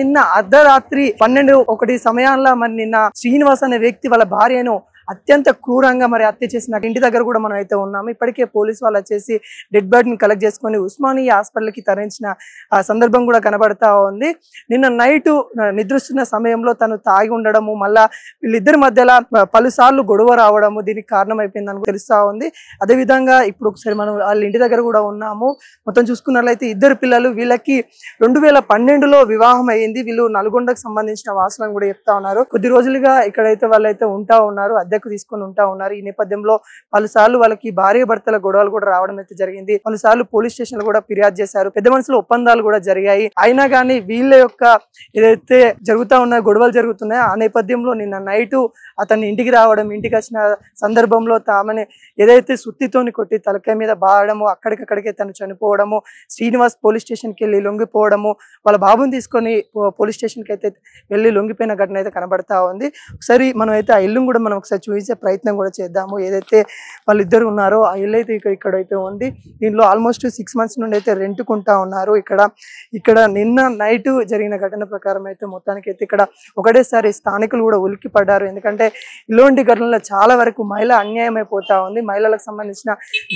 నిన్న అర్ధరాత్రి 12-1 సమయాల్లో మరి నిన్న శ్రీనివాస్ అనే వ్యక్తి వాళ్ళ భార్యను అత్యంత క్రూరంగా మరి హత్య చేసిన ఇంటి దగ్గర కూడా మనం అయితే ఉన్నాము. ఇప్పటికే పోలీసు వాళ్ళు వచ్చేసి డెడ్ బాడీని కలెక్ట్ చేసుకొని ఉస్మానియా హాస్పిటల్కి తరలించిన సందర్భం కూడా కనబడతా ఉంది. నిన్న నైట్ నిద్రిస్తున్న సమయంలో తను తాగి ఉండడము, మళ్ళా వీళ్ళిద్దరి మధ్యలో పలుసార్లు గొడవ రావడము దీనికి కారణం అయిపోయిందని తెలుస్తా ఉంది. అదేవిధంగా ఇప్పుడు ఒకసారి మనం వాళ్ళ ఇంటి దగ్గర కూడా ఉన్నాము. మొత్తం చూసుకున్నట్లయితే ఇద్దరు పిల్లలు, వీళ్ళకి 2012లో వివాహం అయ్యింది. వీళ్ళు నల్గొండకు సంబంధించిన వాసులను కూడా చెప్తా ఉన్నారు. కొద్ది రోజులుగా ఇక్కడైతే వాళ్ళైతే ఉంటా ఉన్నారు, అద్దెకు తీసుకొని ఉంటా ఉన్నారు. ఈ నేపథ్యంలో పలుసార్లు వాళ్ళకి భార్య భర్తల గొడవలు కూడా రావడం అయితే జరిగింది. పలుసార్లు పోలీస్ స్టేషన్ కూడా ఫిర్యాదు చేశారు. పెద్ద మనుషుల ఒప్పందాలు కూడా జరిగాయి. అయినా కానీ వీళ్ళ యొక్క ఏదైతే జరుగుతా ఉన్న గొడవలు జరుగుతున్నాయో ఆ నేపథ్యంలో నిన్న నైట్ అతన్ని ఇంటికి రావడం, ఇంటికి వచ్చిన సందర్భంలో తామని ఏదైతే సుత్తితోని కొట్టి తలకాయ మీద బాడము, అక్కడికక్కడికే తను చనిపోవడము, శ్రీనివాస్ పోలీస్ స్టేషన్కి వెళ్ళి లొంగిపోవడము, వాళ్ళ బాబుని తీసుకొని పోలీస్ స్టేషన్కి అయితే వెళ్ళి లొంగిపోయిన ఘటన అయితే కనబడతా ఉంది. ఒకసారి మనం అయితే ఆ ఇల్లు కూడా మనం ఒకసారి చూపించే ప్రయత్నం కూడా చేద్దాము. ఏదైతే వాళ్ళిద్దరు ఉన్నారో ఆ ఇల్లు అయితే ఇక్కడైతే ఉంది. దీనిలో ఆల్మోస్ట్ 6 months నుండి అయితే రెంట్కుంటా ఉన్నారు. ఇక్కడ నిన్న నైట్ జరిగిన ఘటన ప్రకారం అయితే మొత్తానికి అయితే ఇక్కడ ఒకటేసారి స్థానికులు కూడా ఉలిక్కి పడ్డారు. ఎందుకంటే ఇలాంటి ఘటనలో చాలా వరకు మహిళ అన్యాయం అయిపోతా ఉంది. మహిళలకు సంబంధించిన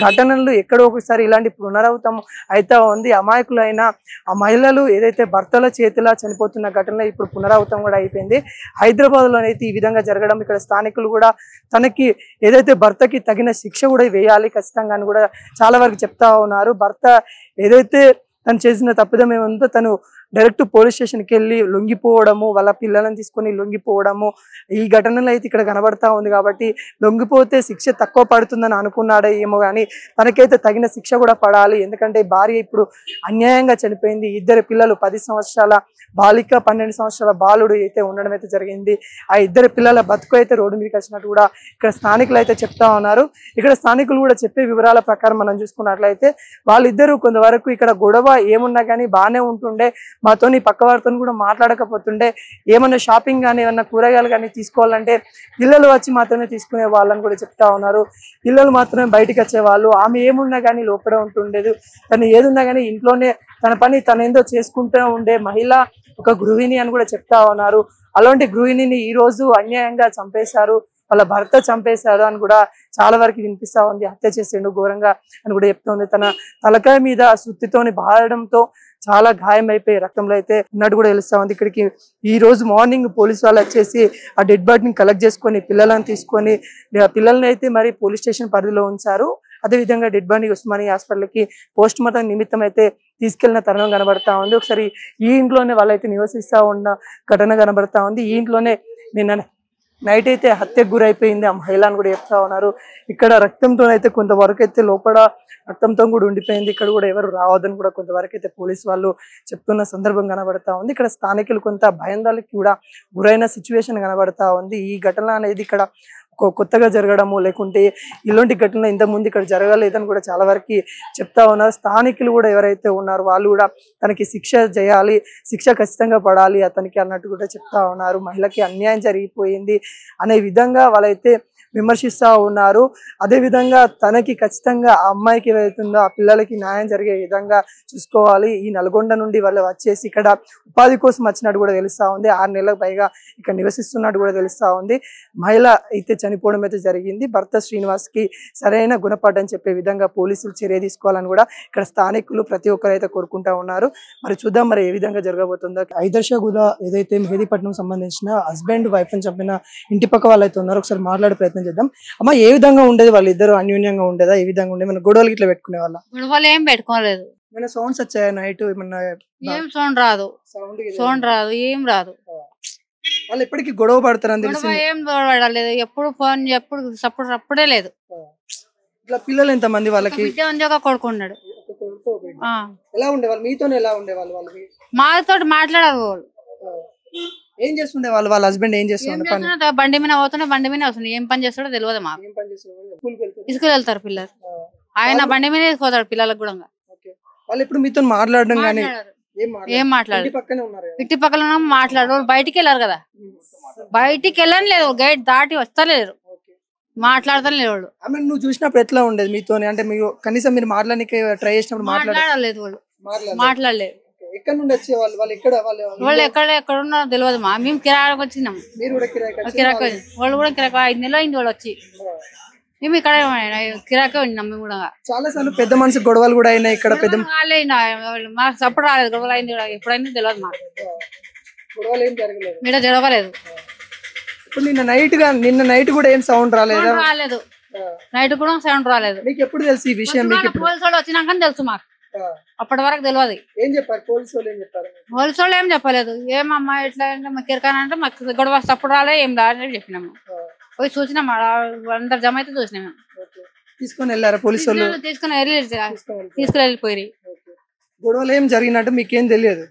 ఘటనలు ఎక్కడో ఒకసారి ఇలాంటి పునరావృతం అయితే ఉంది. అమాయకులైన ఆ మహిళలు ఏదైతే భర్తల చేతిలో చనిపోతున్న ఘటనలో ఇప్పుడు పునరావృతం కూడా అయిపోయింది. హైదరాబాద్లో అయితే ఈ విధంగా జరగడం, ఇక్కడ స్థానికులు కూడా తనకి ఏదైతే భర్తకి తగిన శిక్ష కూడా వేయాలి ఖచ్చితంగా అని కూడా చాలా వరకు చెప్తా ఉన్నారు. భర్త ఏదైతే తను చేసిన తప్పిదం ఏముందో తను డైరెక్ట్ పోలీస్ స్టేషన్కి వెళ్ళి లొంగిపోవడము, వాళ్ళ పిల్లలను తీసుకొని లొంగిపోవడము ఈ ఘటనలో అయితే ఇక్కడ కనబడతా ఉంది. కాబట్టి లొంగిపోతే శిక్ష తక్కువ పడుతుందని అనుకున్నాడే ఏమో కానీ తనకైతే తగిన శిక్ష కూడా పడాలి. ఎందుకంటే భార్య ఇప్పుడు అన్యాయంగా చనిపోయింది. ఇద్దరు పిల్లలు 10 సంవత్సరాల బాలిక, 12 సంవత్సరాల బాలుడు అయితే ఉండడం అయితే జరిగింది. ఆ ఇద్దరు పిల్లల బతుకు అయితే రోడ్డు మీదకి వచ్చినట్టు కూడా ఇక్కడ స్థానికులు అయితే చెప్తా ఉన్నారు. ఇక్కడ స్థానికులు కూడా చెప్పే వివరాల ప్రకారం మనం చూసుకున్నట్లయితే వాళ్ళిద్దరూ కొంతవరకు ఇక్కడ గొడవ ఏమున్నా కానీ బాగానే ఉంటుండే, మాతోని పక్క వారితో కూడా మాట్లాడకపోతుండే, ఏమన్నా షాపింగ్ కానీ ఏమన్నా కూరగాయలు కానీ తీసుకోవాలంటే పిల్లలు వచ్చి మాత్రమే తీసుకునే వాళ్ళని కూడా చెప్తా ఉన్నారు. పిల్లలు మాత్రమే బయటకు వచ్చేవాళ్ళు. ఆమె ఏమున్నా కానీ లోపల ఉంటుండేది. తను ఏదున్నా కానీ ఇంట్లోనే తన పని తనేందో చేసుకుంటూ ఉండే మహిళ, ఒక గృహిణి అని కూడా చెప్తా ఉన్నారు. అలాంటి గృహిణిని ఈ రోజు అన్యాయంగా చంపేశారు, వాళ్ళ భర్త చంపేశారు అని కూడా చాలా వరకు వినిపిస్తా ఉంది. హత్య చేసిండు ఘోరంగా అని కూడా చెప్తోంది. తన తలకాయ మీద సుత్తితోని బారడంతో చాలా గాయం అయిపోయి రక్తంలో అయితే ఉన్నట్టు కూడా తెలుస్తా ఉంది. ఇక్కడికి ఈ రోజు మార్నింగ్ పోలీసు వాళ్ళు వచ్చేసి ఆ డెడ్ బాడీని కలెక్ట్ చేసుకొని పిల్లలను తీసుకొని పిల్లల్ని అయితే మరి పోలీస్ స్టేషన్ పరిధిలో ఉంచారు. అదేవిధంగా డెడ్ బాడీ ఉస్మానియా హాస్పిటల్కి పోస్ట్ మార్టం నిమిత్తం అయితే తీసుకెళ్లిన తరుణం కనబడతా ఉంది. ఒకసారి ఈ ఇంట్లోనే వాళ్ళైతే నివసిస్తా ఉన్న ఘటన కనబడతా ఉంది. ఈ ఇంట్లోనే నిన్న నైట్ అయితే హత్యకు గురైపోయింది ఆ మహిళ అని కూడా చెప్తా ఉన్నారు. ఇక్కడ రక్తంతో అయితే కొంతవరకు అయితే లోపల రక్తంతో కూడా ఉండిపోయింది. ఇక్కడ కూడా ఎవరు రావద్దని కూడా కొంతవరకు అయితే పోలీసు వాళ్ళు చెప్తున్న సందర్భం కనబడతా ఉంది. ఇక్కడ స్థానికులు కొంత భయాందోళనకి కూడా గురైన సిచ్యువేషన్ కనబడతా ఉంది. ఈ ఘటన అనేది ఇక్కడ కొత్తగా జరగడము, లేకుంటే ఇలాంటి ఘటన ఇంతకుముందు ఇక్కడ జరగలేదని కూడా చాలా వరకు చెప్తా ఉన్నారు. స్థానికులు కూడా ఎవరైతే ఉన్నారో వాళ్ళు కూడా తనకి శిక్ష చేయాలి, శిక్ష ఖచ్చితంగా పడాలి అతనికి అన్నట్టు కూడా చెప్తా ఉన్నారు. మహిళకి అన్యాయం జరిగిపోయింది అనే విధంగా వాళ్ళైతే విమర్శిస్తూ ఉన్నారు. అదేవిధంగా తనకి ఖచ్చితంగా ఆ అమ్మాయికి ఏదైతుందో ఆ పిల్లలకి న్యాయం జరిగే విధంగా చూసుకోవాలి. ఈ నల్గొండ నుండి వాళ్ళు వచ్చేసి ఇక్కడ ఉపాధి కోసం వచ్చినట్టు కూడా తెలుస్తా ఉంది. 6 నెలలకు పైగా ఇక్కడ నివసిస్తున్నట్టు కూడా తెలుస్తా ఉంది. మహిళ అయితే చనిపోవడం అయితే జరిగింది. భర్త శ్రీనివాస్కి సరైన గుణపాఠం చెప్పే విధంగా పోలీసులు చర్య తీసుకోవాలని కూడా ఇక్కడ స్థానికులు ప్రతి ఒక్కరు అయితే కోరుకుంటా ఉన్నారు. మరి చూద్దాం మరి ఏ విధంగా జరగబోతుందో. ఐదర్శగూడ ఏదైతే మెహదీపట్నం సంబంధించిన హస్బెండ్ వైఫ్ అని చెప్పిన ఇంటి పక్క వాళ్ళు అయితే ఉన్నారు. ఒకసారి మాట్లాడే ప్రయత్నం చేద్దాం. అమ్మ, ఏ విధంగా ఉండేది వాళ్ళిద్దరు? అన్యోన్యంగా ఉండేదా? ఏ విధంగా ఉండేది? మన గొడవలు ఇట్లా పెట్టుకునే వాళ్ళ? గొడవలు ఏం పెట్టుకోలేదు. ఏమైనా సౌండ్స్ వచ్చాయా నైట్? ఏమన్నా ఏం సౌండ్ రాదు, సౌండ్ రాదు, ఏం రాదు. వాళ్ళు ఎప్పటికీ గొడవ పడతారని తెలిసి ఏం గొడవ పడలేదు. ఎప్పుడు ఫోన్ ఎప్పుడు సపోర్ట్ అప్పుడే లేదు. ఇట్లా పిల్లలు ఎంత మంది వాళ్ళకి? ఒక కొడుకున్నాడు. ఎలా ఉండేవాళ్ళు మీతోనే? ఎలా ఉండేవాళ్ళు? వాళ్ళకి మాతో మాట్లాడారు. వాళ్ళు ఏం చేస్తుండే వాళ్ళు? వాళ్ళ హస్బెండ్ ఏం చేస్తుండే? బండి మీద పోతుండే, బండి మీద వస్తుండే. ఏం పని చేస్తాడో తెలియదు మాకు. స్కూల్ వెళ్తారు పిల్లలు. ఆయన బండి మీద పోతాడు పిల్లలకు కూడా. వాళ్ళు ఇప్పుడు మీతో మాట్లాడడం కానీ ఏం మాట్లాడు? ఇంటి పక్కన మాట్లాడు. బయటికి వెళ్ళారు కదా, బయటికి వెళ్ళని లేదు. గేట్ దాటి వస్తలేరు, మాట్లాడతలేరు వాళ్ళు. నువ్వు చూసినప్పుడు ఎట్లా ఉండేది మీతో? అంటే మీరు కనీసం మీరు మాట్లాడడానికి ట్రై చేసినప్పుడు మాట్లాడలేదు వాళ్ళు, మాట్లాడలేదు. ఎక్కడ నుండి వచ్చే వాళ్ళు వాళ్ళు ఎక్కడ ఉన్నారో తెలియదు మా మేము కిరాయికి వచ్చినాం. మీరు కూడా కిరాయికి వాళ్ళు కూడా కిరాయి 5 నెలలు అయింది వాళ్ళు వచ్చి. మేము ఇక్కడ కిరాకే ఉన్నాం. మేము కూడా చాలా సార్లు పెద్ద మనిషి గొడవలు కూడా అయినాయి ఇక్కడ. పెద్ద మాకు సపోర్ట్ రాలేదు. గొడవలు అయింది కూడా ఎప్పుడైంది తెలియదు మాకు. గొడవలు ఏం జరగలేదు. ఇక్కడ జరగలేదు. ఇప్పుడు నిన్న నైట్ కూడా ఏం సౌండ్ రాలేదు. నైట్ కూడా సౌండ్ రాలేదు. మీకు ఎప్పుడు తెలుసు ఈ విషయం? పోలీసు వాళ్ళు వచ్చినాక తెలుసు మాకు. అప్పటి వరకు తెలియదు. ఏం చెప్పారు పోలీసు వాళ్ళు? పోలీసు వాళ్ళు ఏం చెప్పలేదు. ఏమమ్మా ఇట్లా కిరకానంటే మాకు గొడవ సపోర్ట్ రాలే ఏం రాలేదు చెప్పినాము. పోయి చూసినాం. అందరు జమ అయితే చూసినాము. తీసుకొని వెళ్ళారా పోలీసు వాళ్ళు? తీసుకుని వెళ్ళిపోయి. గొడవలు ఏం జరిగినట్టు మీకేం తెలియదు.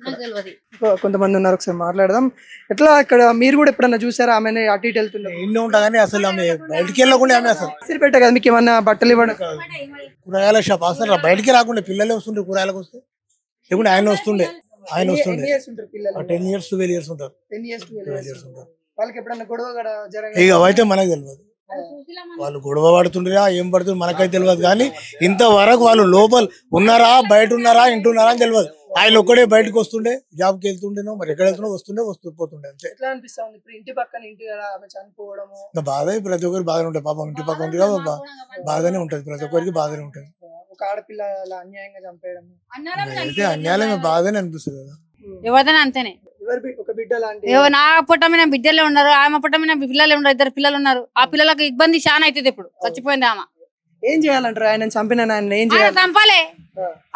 కొంతమంది ఉన్నారు, ఒకసారి మాట్లాడదాం. ఎట్లా ఇక్కడ మీరు కూడా ఎప్పుడన్నా చూసారా ఆమె అటు ఇటు వెళ్తున్నారు? ఇల్లు ఉంటా కానీ అసలు ఆమె బయటికి వెళ్ళకుండా ఆమె అసలు సిరిపెట్ట కదా మీకు ఏమన్నా బట్టలు ఇవ్వడం? కూరగాయల షాప్ అసలు బయటికి రాకుండా పిల్లలే వస్తుండే కూరగాయలకు వస్తే. లేకుంటే ఆయన వస్తుండే 10 years 12 years ఉంటారు. వాళ్ళకి ఎప్పుడన్నా గొడవ ఇక అవైతే మనకు తెలియదు. వాళ్ళు గొడవ పడుతుండ్రా ఏం పడుతుంది మనకైతే తెలియదు. కానీ ఇంతవరకు వాళ్ళు లోపల ఉన్నారా బయట ఉన్నారా ఇంటున్నారా అని తెలియదు. ఆయన ఒక్కడే బయటకు వస్తుండే, జాబ్కి వెళ్తుండేనో మరి ఎక్కడ వెళ్తున్నా వస్తూ పోతుండే అంతే. ఎట్లా అనిపిస్తుంది ఇప్పుడు ఇంటి పక్కన ఇంటి చనిపోవడము? బాధ ప్రతి ఒక్కరికి బాగానే ఉంటుంది. పాపం ఇంటి పక్కన ఉంటే బాధనే ఉంటది. ప్రతి ఒక్కరికి బాధనే ఉంటది. ఒక ఆడపిల్ల అన్యాయంగా చంపేయడం అయితే అన్యాయమే బాధనే అనిపిస్తుంది కదా. ఎవరిదైనా అంతేనే. నా పుట్ట మీద బిడ్డలే ఉన్నారు, ఆమె పుట్ట మీద పిల్లలే ఉన్నారు. 2 పిల్లలు ఉన్నారు. ఆ పిల్లలకు ఇబ్బంది చాలా అవుతుంది. ఇప్పుడు చచ్చిపోయింది ఆమె. ఏం చేయాలంటారు? ఆయన చంపిన ఏం చేయాలి? చంపాలి.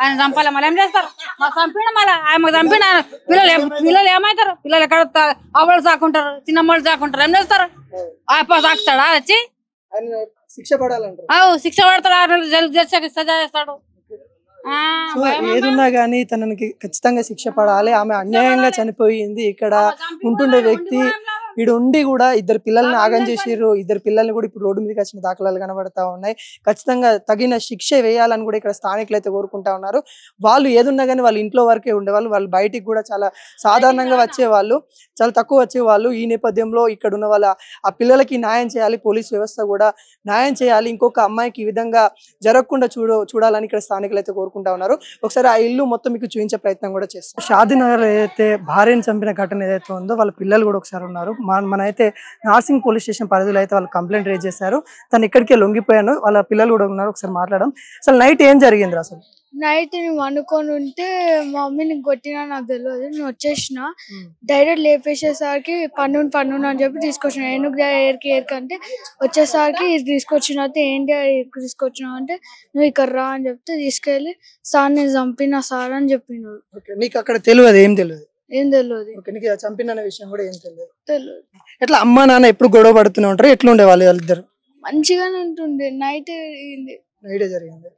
ఆయన చంపాలి. మళ్ళీ ఏం చేస్తారు? చంపిన మళ్ళీ ఆమె చంపిన పిల్లలు ఏమవుతారు? పిల్లలు ఎక్కడ అవ్వలు సాకుంటారు, చిన్నమ్మలు సాకుంటారు. ఏం చేస్తారు? సాకుతాడా వచ్చి? శిక్ష పడాలంటారు. శిక్ష పడతాడు. 6 నెలలు జైలు సజా చేస్తాడు. ఏదున్నా గానీ తనకి ఖచ్చితంగా శిక్ష పడాలి. ఆమె అన్యాయంగా చనిపోయింది. ఇక్కడ ఉంటుండే వ్యక్తి వీడు ఉండి కూడా 2 పిల్లల్ని ఆగం చేసిర్రు. 2 పిల్లల్ని కూడా ఇప్పుడు రోడ్డు మీదకి వచ్చిన దాఖలాలు కనబడతా ఉన్నాయి. ఖచ్చితంగా తగిన శిక్ష వేయాలని కూడా ఇక్కడ స్థానికులు అయితే కోరుకుంటా ఉన్నారు. వాళ్ళు ఏదున్నా కానీ వాళ్ళు ఇంట్లో వరకే ఉండేవాళ్ళు. వాళ్ళు బయటికి కూడా చాలా సాధారణంగా వచ్చేవాళ్ళు, చాలా తక్కువ వచ్చేవాళ్ళు. ఈ నేపథ్యంలో ఇక్కడ ఉన్న వాళ్ళ ఆ పిల్లలకి న్యాయం చేయాలి. పోలీస్ వ్యవస్థ కూడా న్యాయం చేయాలి. ఇంకొక అమ్మాయికి ఈ విధంగా జరగకుండా చూడాలని ఇక్కడ స్థానికులు అయితే కోరుకుంటా ఉన్నారు. ఒకసారి ఆ ఇల్లు మొత్తం మీకు చూపించే ప్రయత్నం కూడా చేస్తారు. షాదీనగర్ ఏదైతే భార్యను చంపిన ఘటన ఏదైతే ఉందో వాళ్ళ పిల్లలు కూడా ఒకసారి ఉన్నారు. మన అయితే నార్సింగ్ పోలీస్ స్టేషన్ పరిధిలో అయితే వాళ్ళు కంప్లైంట్ రేజ్ చేశారు. తను ఇక్కడికే లొంగిపోయాను. వాళ్ళ పిల్లలు కూడా ఉన్నారు. ఒకసారి మాట్లాడడం. అసలు నైట్ ఏం జరిగింది? అసలు నైట్ నేను అనుకొని ఉంటే మా మమ్మీని కొట్టినా నాకు తెలియదు. నేను వచ్చేసిన డైరెక్ట్ లేపేసేసరికి పన్ను అని చెప్పి తీసుకొచ్చిన. ఎందుకు ఏరికంటే వచ్చేసరికి తీసుకొచ్చిన. ఏంటి తీసుకొచ్చినావు అంటే నువ్వు ఇక్కడ రా అని చెప్తే తీసుకెళ్ళి సార్ నేను చంపిన సార్ అని చెప్పినాడు. నీకు అక్కడ తెలియదు? ఏం తెలియదు? ఏం తెలియదు. నీకు చంపిన విషయం కూడా ఏం తెలియదు. ఎట్లా అమ్మా నాన్న ఎప్పుడు గొడవ పడుతూనే ఉంటారు? ఎట్లా ఉండే వాళ్ళు? వాళ్ళిద్దరు మంచిగానే ఉంటుండే. నైట్ జరిగింది.